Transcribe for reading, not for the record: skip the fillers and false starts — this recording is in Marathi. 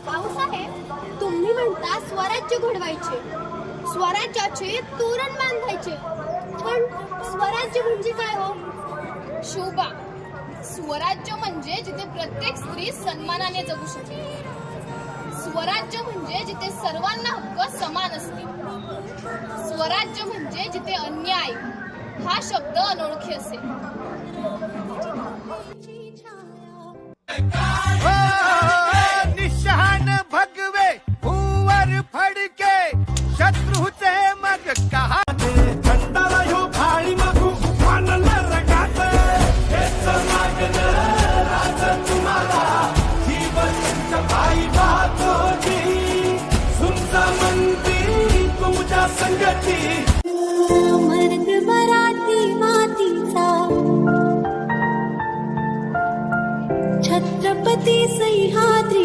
भाऊसाहेब, तुम्ही म्हणता स्वराज्य घडवायचे, स्वराज्याचे तोरण बांधायचे, पण स्वराज्य म्हणजे काय हो? शोभा, स्वराज्य म्हणजे जिथे प्रत्येक स्त्री सन्मानाने जगू शकते. स्वराज्य म्हणजे जिथे सर्वांना हक्क समान असतील. स्वराज्य म्हणजे जिथे अन्याय हा शब्द अनोळखी असेल. निशान भगवे भूवर फडके शत्रूचे मग कहा थंडाला ह्यो भाळी मागू मानला रगात हेच मागन राज तुम्हाला जीवन भाई बातोजी सुमचा मंदी तुमच्या संगती मर्द मराठी मातीचा छत्रपती सह्याद्री